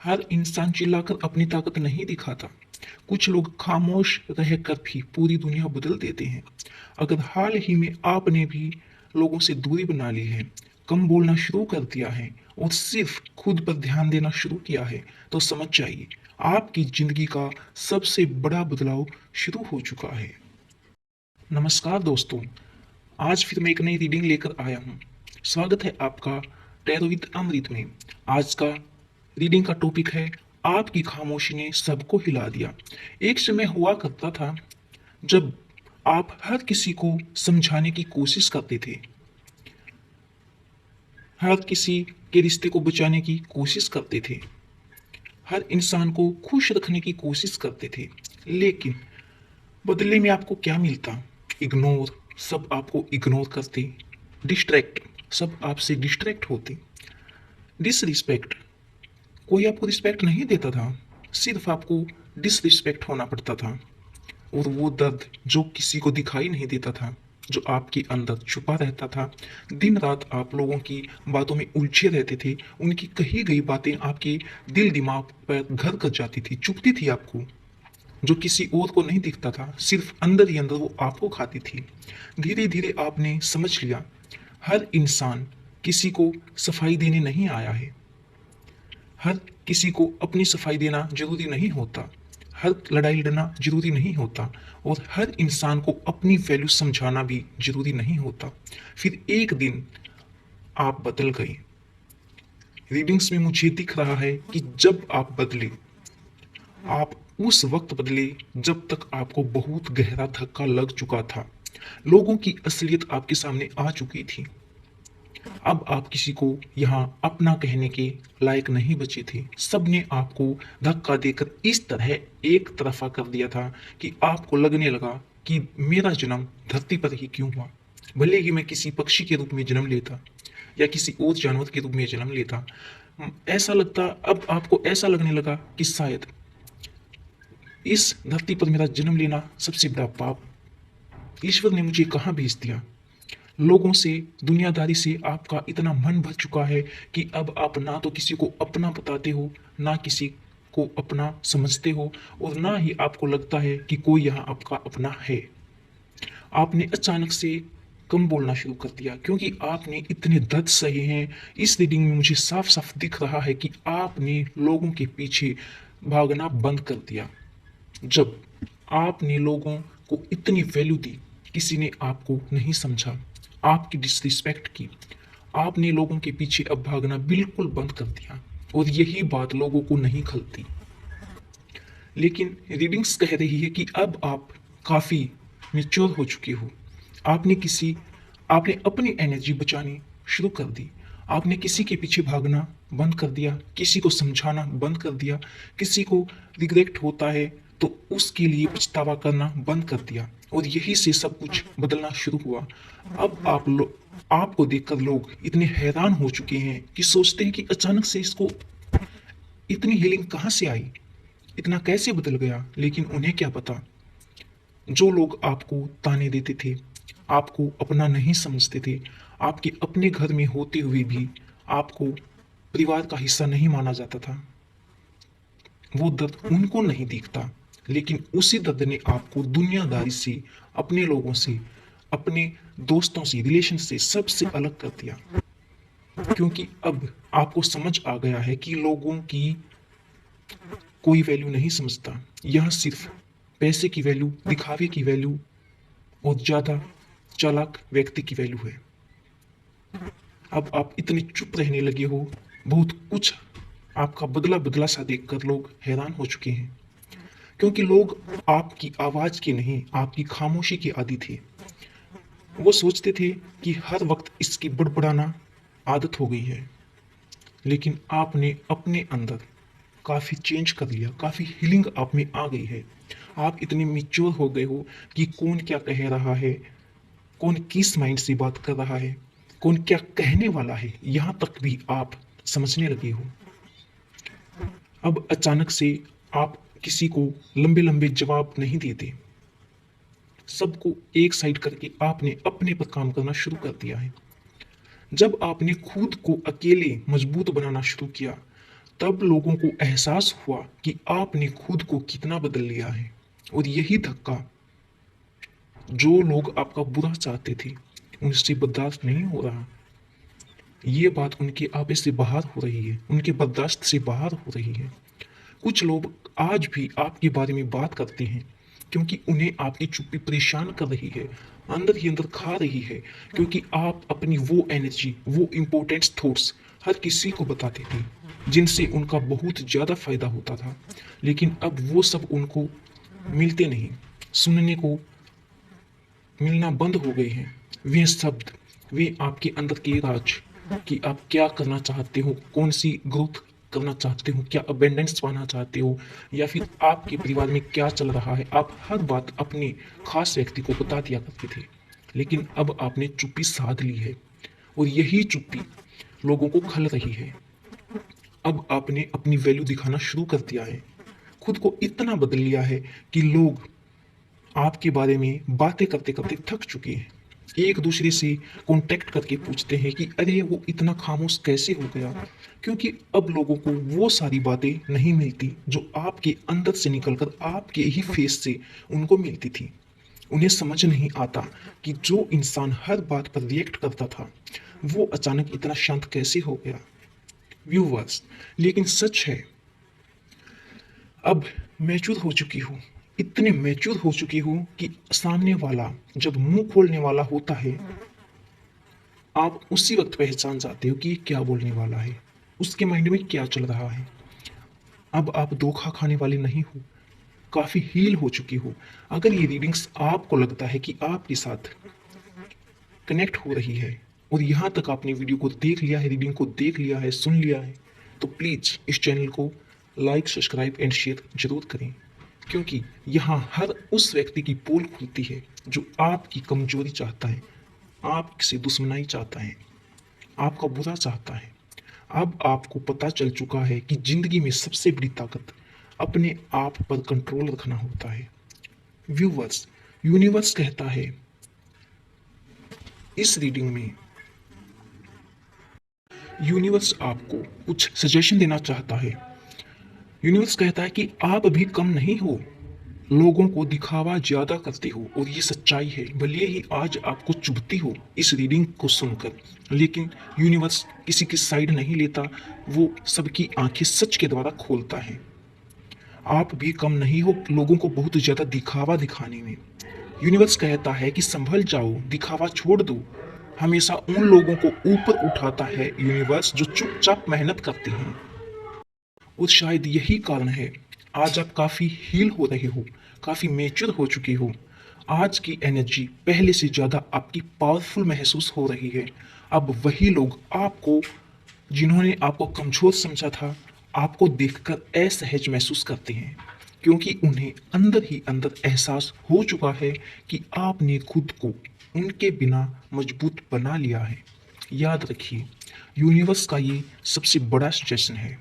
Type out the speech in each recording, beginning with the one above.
हर इंसान चिल्लाकर अपनी ताकत नहीं दिखाता। कुछ लोग खामोश रहकर भी पूरी दुनिया बदल देते हैं। अगर हाल ही में आपने भी लोगों से दूरी बना ली है, कम बोलना शुरू कर दिया है और सिर्फ खुद पर ध्यान देना शुरू किया है, तो समझ जाइए आपकी जिंदगी का सबसे बड़ा बदलाव शुरू हो चुका है। नमस्कार दोस्तों, आज फिर मैं एक नई रीडिंग लेकर आया हूँ। स्वागत है आपका टैरो विद अमृत में। आज का रीडिंग का टॉपिक है, आपकी खामोशी ने सबको हिला दिया। एक समय हुआ करता था जब आप हर किसी को समझाने की कोशिश करते थे, हर किसी के रिश्ते को बचाने की कोशिश करते थे, हर इंसान को खुश रखने की कोशिश करते थे, लेकिन बदले में आपको क्या मिलता? इग्नोर। सब आपको इग्नोर करते। डिस्ट्रैक्ट। सब आपसे डिस्ट्रैक्ट होते। डिसरिस्पेक्ट। कोई आपको रिस्पेक्ट नहीं देता था, सिर्फ आपको डिसरिस्पेक्ट होना पड़ता था। और वो दर्द जो किसी को दिखाई नहीं देता था, जो आपके अंदर छुपा रहता था। दिन रात आप लोगों की बातों में उलझे रहते थे। उनकी कही गई बातें आपके दिल दिमाग पर घर कर जाती थी, चुभती थी आपको। जो किसी और को नहीं दिखता था, सिर्फ अंदर ही अंदर वो आपको खाती थी। धीरे धीरे आपने समझ लिया, हर इंसान किसी को सफाई देने नहीं आया है। हर किसी को अपनी सफाई देना जरूरी नहीं होता। हर लड़ाई लड़ना जरूरी नहीं होता। और हर इंसान को अपनी वैल्यू समझाना भी जरूरी नहीं होता। फिर एक दिन आप बदल गए। रीडिंग्स में मुझे दिख रहा है कि जब आप बदले, आप उस वक्त बदले जब तक आपको बहुत गहरा धक्का लग चुका था। लोगों की असलियत आपके सामने आ चुकी थी। अब आप किसी को यहाँ अपना कहने के लायक नहीं बचे थे। सबने आपको धक्का देकर इस तरह एक तरफा कर दिया था कि आपको लगने लगा कि मेरा जन्म धरती पर ही क्यों हुआ। भले ही मैं किसी पक्षी के रूप में जन्म लेता या किसी और जानवर के रूप में जन्म लेता, ऐसा लगता, अब आपको ऐसा लगने लगा कि शायद इस धरती पर मेरा जन्म लेना सबसे बड़ा पाप, ईश्वर ने मुझे कहाँ भेज दिया। लोगों से, दुनियादारी से आपका इतना मन भर चुका है कि अब आप ना तो किसी को अपना बताते हो, ना किसी को अपना समझते हो, और ना ही आपको लगता है कि कोई यहाँ आपका अपना है। आपने अचानक से कम बोलना शुरू कर दिया क्योंकि आपने इतने दर्द सहे हैं। इस रीडिंग में मुझे साफ साफ दिख रहा है कि आपने लोगों के पीछे भागना बंद कर दिया। जब आपने लोगों को इतनी वैल्यू दी, किसी ने आपको नहीं समझा, आपकी डिसरिस्पेक्ट की। आपने लोगों के पीछे अब भागना बिल्कुल बंद कर दिया। और यही बात लोगों को नहीं खलती, लेकिन रीडिंग्स कह रही है कि अब आप काफ़ी मेच्योर हो चुके हो। आपने आपने अपनी एनर्जी बचानी शुरू कर दी। आपने किसी के पीछे भागना बंद कर दिया, किसी को समझाना बंद कर दिया। किसी को रिग्रेट होता है तो उसके लिए पछतावा करना बंद कर दिया। और यही से सब कुछ बदलना शुरू हुआ। अब आपको देखकर लोग इतने हैरान हो चुके हैं कि सोचते हैं कि अचानक से इसको इतनी हीलिंग कहाँ से आई, इतना कैसे बदल गया। लेकिन उन्हें क्या पता, जो लोग आपको ताने देते थे, आपको अपना नहीं समझते थे, आपके अपने घर में होते हुए भी आपको परिवार का हिस्सा नहीं माना जाता था, वो दर्द उनको नहीं दिखता। लेकिन उसी दर्द ने आपको दुनियादारी से, अपने लोगों से, अपने दोस्तों से, रिलेशन से, सबसे अलग कर दिया। क्योंकि अब आपको समझ आ गया है कि लोगों की कोई वैल्यू नहीं समझता। यह सिर्फ पैसे की वैल्यू, दिखावे की वैल्यू और ज़्यादा चालाक व्यक्ति की वैल्यू है। अब आप इतने चुप रहने लगे हो, बहुत कुछ आपका बदला बदला सा देखकर लोग हैरान हो चुके हैं। क्योंकि लोग आपकी आवाज़ के नहीं, आपकी खामोशी के आदी थे। वो सोचते थे कि हर वक्त इसकी बड़बड़ाना आदत हो गई है। लेकिन आपने अपने अंदर काफ़ी चेंज कर लिया, काफ़ी हीलिंग आप में आ गई है। आप इतने मेच्योर हो गए हो कि कौन क्या कह रहा है, कौन किस माइंड से बात कर रहा है, कौन क्या कहने वाला है, यहाँ तक भी आप समझने लगे हो। अब अचानक से आप किसी को लंबे लंबे जवाब नहीं देते। सबको एक साइड करके आपने अपने पर काम करना शुरू कर दिया है। जब आपने खुद को अकेले मजबूत बनाना शुरू किया, तब लोगों को एहसास हुआ कि आपने खुद को कितना बदल लिया है। और यही धक्का जो लोग आपका बुरा चाहते थे उनसे बर्दाश्त नहीं हो रहा। ये बात उनके आपे से बाहर हो रही है, उनके बर्दाश्त से बाहर हो रही है। कुछ लोग आज भी आपके बारे में बात करते हैं क्योंकि उन्हें आपकी चुप्पी परेशान कर रही है, अंदर ही अंदर खा रही है, क्योंकि आप अपनी वो एनर्जी, वो इम्पोर्टेंट थॉट्स हर किसी को बताते थे जिनसे उनका बहुत ज़्यादा फायदा होता था। लेकिन अब वो सब उनको मिलते नहीं, सुनने को मिलना बंद हो गए हैं। वे शब्द, वे आपके अंदर के राज कि आप क्या करना चाहते हो, कौन सी ग्रोथ करना चाहते हो, क्या अबेंडेंस पाना चाहते हो, या फिर आपके परिवार में क्या चल रहा है, आप हर बात अपने खास व्यक्ति को बता दिया करते थे। लेकिन अब आपने चुप्पी साध ली है और यही चुप्पी लोगों को खल रही है। अब आपने अपनी वैल्यू दिखाना शुरू कर दिया है, खुद को इतना बदल लिया है कि लोग आपके बारे में बातें करते करते थक चुके हैं। एक दूसरे से कांटेक्ट करके पूछते हैं कि अरे वो इतना खामोश कैसे हो गया, क्योंकि अब लोगों को वो सारी बातें नहीं मिलती जो आपके अंदर से निकलकर आपके ही फेस से उनको मिलती थी। उन्हें समझ नहीं आता कि जो इंसान हर बात पर रिएक्ट करता था वो अचानक इतना शांत कैसे हो गया। व्यूवर्स, लेकिन सच है, अब मैच्योर हो चुकी हूँ, इतने मैच्योर हो चुकी हूँ कि सामने वाला जब मुंह खोलने वाला होता है आप उसी वक्त पहचान जाते हो कि ये क्या बोलने वाला है, उसके माइंड में क्या चल रहा है। अब आप धोखा खाने वाले नहीं हो, काफ़ी हील हो चुकी हो। अगर ये रीडिंग्स आपको लगता है कि आपके साथ कनेक्ट हो रही है और यहाँ तक आपने वीडियो को देख लिया है, रीडिंग को देख लिया है, सुन लिया है, तो प्लीज़ इस चैनल को लाइक, सब्सक्राइब एंड शेयर जरूर करें, क्योंकि यहाँ हर उस व्यक्ति की पोल खुलती है जो आपकी कमजोरी चाहता है, आपसे दुश्मनाई चाहता है, आपका बुरा चाहता है। अब आपको पता चल चुका है कि जिंदगी में सबसे बड़ी ताकत अपने आप पर कंट्रोल रखना होता है। व्यूवर्स, यूनिवर्स कहता है इस रीडिंग में, यूनिवर्स आपको कुछ सजेशन देना चाहता है। यूनिवर्स कहता है कि आप अभी कम नहीं हो, लोगों को दिखावा ज्यादा करते हो और ये सच्चाई है, भले ही आज आपको चुभती हो इस रीडिंग को सुनकर, लेकिन यूनिवर्स किसी की साइड नहीं लेता, वो सबकी आंखें सच के द्वारा खोलता है। आप भी कम नहीं हो लोगों को बहुत ज्यादा दिखावा दिखाने में। यूनिवर्स कहता है कि संभल जाओ, दिखावा छोड़ दो। हमेशा उन लोगों को ऊपर उठाता है यूनिवर्स जो चुपचाप मेहनत करते हैं। और शायद यही कारण है आज आप काफ़ी हील हो रहे हो, काफ़ी मेच्योर हो चुके हो। आज की एनर्जी पहले से ज़्यादा आपकी पावरफुल महसूस हो रही है। अब वही लोग आपको, जिन्होंने आपको कमज़ोर समझा था, आपको देखकर असहज महसूस करते हैं, क्योंकि उन्हें अंदर ही अंदर एहसास हो चुका है कि आपने खुद को उनके बिना मजबूत बना लिया है। याद रखिए, यूनिवर्स का ये सबसे बड़ा सजेशन है।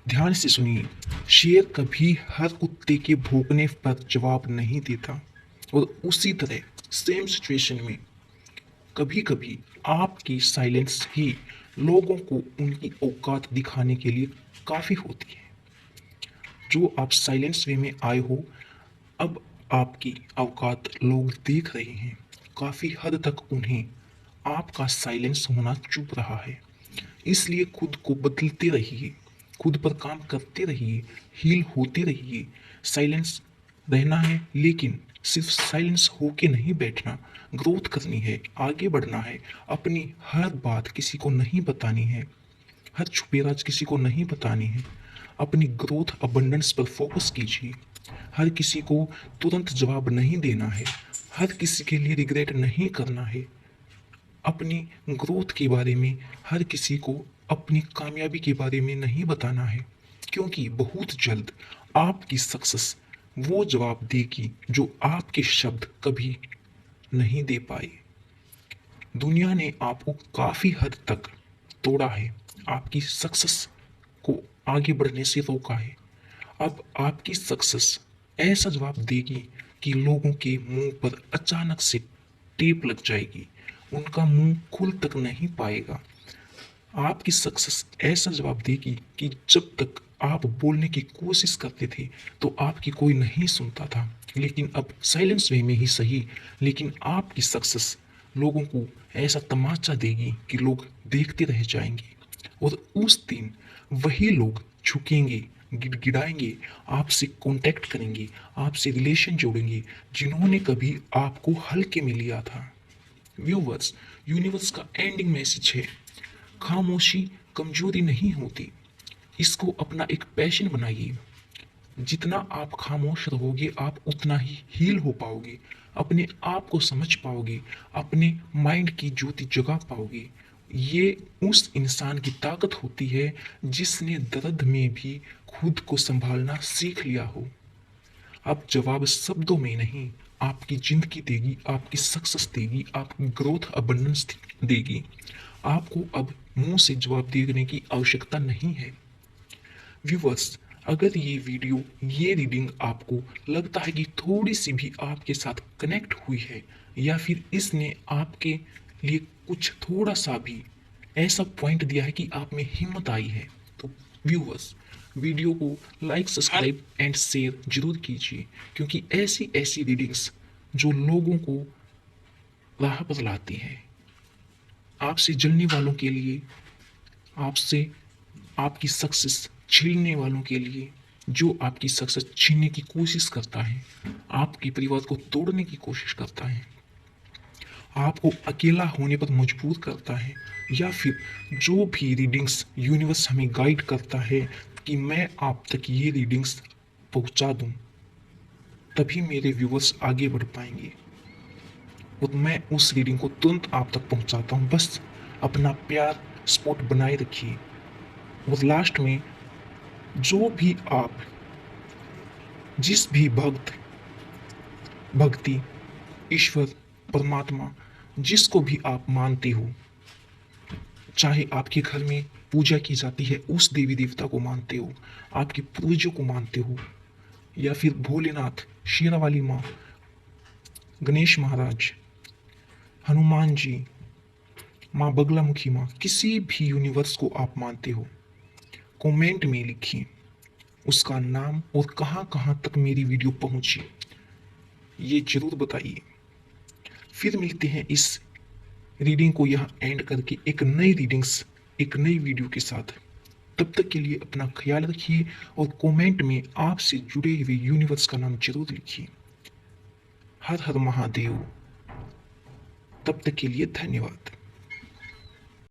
ध्यान से सुनिए, शेर कभी हर कुत्ते के भौंकने पर जवाब नहीं देता, और उसी तरह सेम सिचुएशन में कभी कभी आपकी साइलेंस ही लोगों को उनकी औकात दिखाने के लिए काफ़ी होती है। जो आप साइलेंस वे में आए हो, अब आपकी औकात लोग देख रहे हैं। काफ़ी हद तक उन्हें आपका साइलेंस होना चुभ रहा है। इसलिए खुद को बदलते रहिए, खुद पर काम करते रहिए, हील होते रहिए। साइलेंस रहना है, लेकिन सिर्फ साइलेंस होके नहीं बैठना, ग्रोथ करनी है, आगे बढ़ना है। अपनी हर बात किसी को नहीं बतानी है, हर छुपे राज किसी को नहीं बतानी है। अपनी ग्रोथ अबंडेंस पर फोकस कीजिए। हर किसी को तुरंत जवाब नहीं देना है, हर किसी के लिए रिग्रेट नहीं करना है। अपनी ग्रोथ के बारे में हर किसी को अपनी कामयाबी के बारे में नहीं बताना है, क्योंकि बहुत जल्द आपकी सक्सेस वो जवाब देगी जो आपके शब्द कभी नहीं दे पाए। दुनिया ने आपको काफ़ी हद तक तोड़ा है, आपकी सक्सेस को आगे बढ़ने से रोका है। अब आपकी सक्सेस ऐसा जवाब देगी कि लोगों के मुंह पर अचानक से टेप लग जाएगी, उनका मुंह खुल तक नहीं पाएगा। आपकी सक्सेस ऐसा जवाब देगी कि जब तक आप बोलने की कोशिश करते थे तो आपकी कोई नहीं सुनता था, लेकिन अब साइलेंस वे में ही सही, लेकिन आपकी सक्सेस लोगों को ऐसा तमाचा देगी कि लोग देखते रह जाएंगे। और उस दिन वही लोग झुकेंगे, गिड़गिड़ाएंगे, आपसे कांटेक्ट करेंगे, आपसे रिलेशन जोड़ेंगे जिन्होंने कभी आपको हल्के में लिया था। व्यूवर्स, यूनिवर्स का एंडिंग मैसेज है, खामोशी कमजोरी नहीं होती, इसको अपना एक पैशन बनाइए। जितना आप खामोश रहोगे आप उतना ही हील हो पाओगे, अपने आप को समझ पाओगे, अपने माइंड की ज्योति जगा पाओगे। ये उस इंसान की ताकत होती है जिसने दर्द में भी खुद को संभालना सीख लिया हो। अब जवाब शब्दों में नहीं, आपकी जिंदगी देगी, आपकी सक्सेस देगी, आपकी ग्रोथ अबंडेंस देगी। आपको अब मुंह से जवाब देने की आवश्यकता नहीं है। व्यूवर्स, अगर ये वीडियो, ये रीडिंग आपको लगता है कि थोड़ी सी भी आपके साथ कनेक्ट हुई है, या फिर इसने आपके लिए कुछ थोड़ा सा भी ऐसा पॉइंट दिया है कि आप में हिम्मत आई है, तो व्यूवर्स, वीडियो को लाइक, सब्सक्राइब एंड शेयर जरूर कीजिए, क्योंकि ऐसी ऐसी रीडिंग्स जो लोगों को राह बतलाती है, आपसे जलने वालों के लिए, आपसे आपकी सक्सेस छीनने वालों के लिए, जो आपकी सक्सेस छीनने की कोशिश करता है, आपके परिवार को तोड़ने की कोशिश करता है, आपको अकेला होने पर मजबूर करता है, या फिर जो भी रीडिंग्स यूनिवर्स हमें गाइड करता है कि मैं आप तक ये रीडिंग्स पहुंचा दूं, तभी मेरे व्यूवर्स आगे बढ़ पाएंगे। और मैं उस रीडिंग को तुरंत आप तक पहुंचाता हूं। बस अपना प्यार सपोर्ट बनाए रखिए। और लास्ट में, जो भी आप, जिस भी भक्ति, ईश्वर, परमात्मा, जिसको भी आप मानते हो, चाहे आपके घर में पूजा की जाती है उस देवी देवता को मानते हो, आपके पूर्वजों को मानते हो, या फिर भोलेनाथ, शेरा वाली माँ, गणेश महाराज, हनुमान जी, माँ बगलामुखी माँ, किसी भी यूनिवर्स को आप मानते हो, कमेंट में लिखिए उसका नाम और कहाँ कहाँ तक मेरी वीडियो पहुंची, ये जरूर बताइए। फिर मिलते हैं इस रीडिंग को यहाँ एंड करके एक नई रीडिंग्स, एक नई वीडियो के साथ। तब तक के लिए अपना ख्याल रखिए और कमेंट में आपसे जुड़े हुए यूनिवर्स का नाम जरूर लिखिए। हर हर महादेव। तब तक के लिए धन्यवाद।